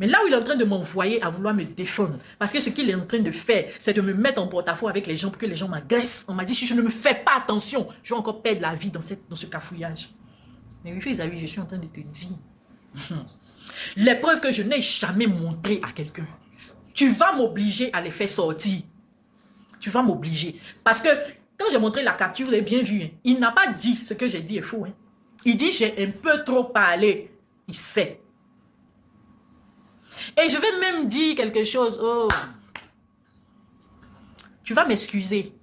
Mais là où il est en train de m'envoyer à vouloir me défendre, parce que ce qu'il est en train de faire, c'est de me mettre en porte-à-faux avec les gens pour que les gens m'agressent. On m'a dit, si je ne me fais pas attention, je vais encore perdre la vie dans ce cafouillage. Mais oui, fils, je suis en train de te dire, les preuves que je n'ai jamais montrées à quelqu'un, tu vas m'obliger à les faire sortir. Tu vas m'obliger. Parce que quand j'ai montré la capture, vous avez bien vu, hein, il n'a pas dit ce que j'ai dit est faux. Hein. Il dit, j'ai un peu trop parlé. Il sait. Et je vais même dire quelque chose. Oh. Tu vas m'excuser,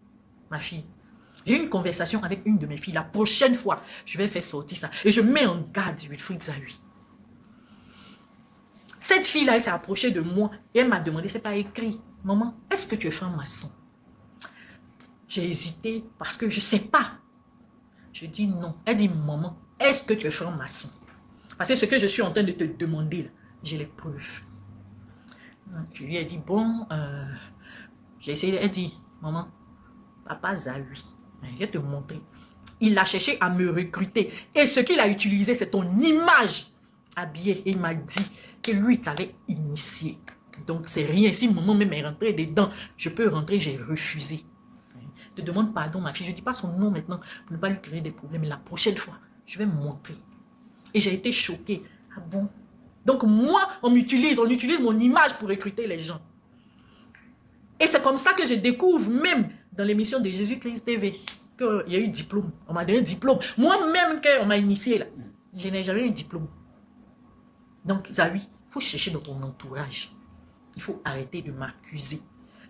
ma fille. J'ai eu une conversation avec une de mes filles. La prochaine fois, je vais faire sortir ça. Et je mets en garde Wilfried Zahui. Cette fille-là, elle s'est approchée de moi et elle m'a demandé, c'est pas écrit. Maman, est-ce que tu es franc-maçon? J'ai hésité parce que je ne sais pas. Je dis non. Elle dit, maman, est-ce que tu es franc-maçon? Parce que ce que je suis en train de te demander, là, j'ai les preuves. Je lui ai dit, bon, j'ai essayé, elle dit, maman, papa Zahui, je vais te montrer. Il a cherché à me recruter. Et ce qu'il a utilisé, c'est ton image habillée. Et il m'a dit que lui t'avait initié. Donc, c'est rien. Si maman même est rentrée dedans, je peux rentrer, j'ai refusé. Je te demande pardon, ma fille. Je ne dis pas son nom maintenant pour ne pas lui créer des problèmes. Mais la prochaine fois, je vais me montrer. Et j'ai été choquée. Ah bon? Donc, moi, on utilise mon image pour recruter les gens. Et c'est comme ça que je découvre, même dans l'émission de Jésus-Christ TV, qu'il y a eu diplôme. On m'a donné un diplôme. Moi-même, qu'on m'a initié là, je n'ai jamais eu un diplôme. Donc, Zahui, il faut chercher dans ton entourage. Il faut arrêter de m'accuser.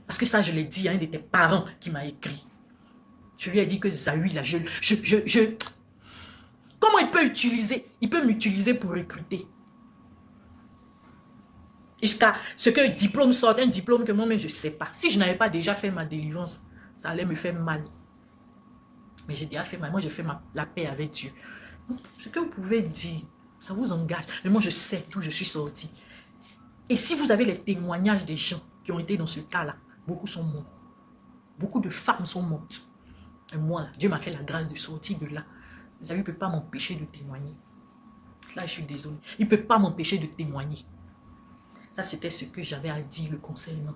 Parce que ça, je l'ai dit à un de tes parents qui m'a écrit. Je lui ai dit que Zahui, là, comment il peut utiliser? Il peut m'utiliser pour recruter. Jusqu'à ce que diplôme sorte, un diplôme que moi-même, je ne sais pas. Si je n'avais pas déjà fait ma délivrance, ça allait me faire mal. Mais j'ai déjà fait mal. Moi, j'ai fait la paix avec Dieu. Donc, ce que vous pouvez dire, ça vous engage. Mais moi, je sais d'où je suis sortie. Et si vous avez les témoignages des gens qui ont été dans ce cas-là, beaucoup sont morts. Beaucoup de femmes sont mortes. Et moi, Dieu m'a fait la grâce de sortir de là. Zahui ne peut pas m'empêcher de témoigner. Là, je suis désolée. Il ne peut pas m'empêcher de témoigner. Ça, c'était ce que j'avais à dire le concernant.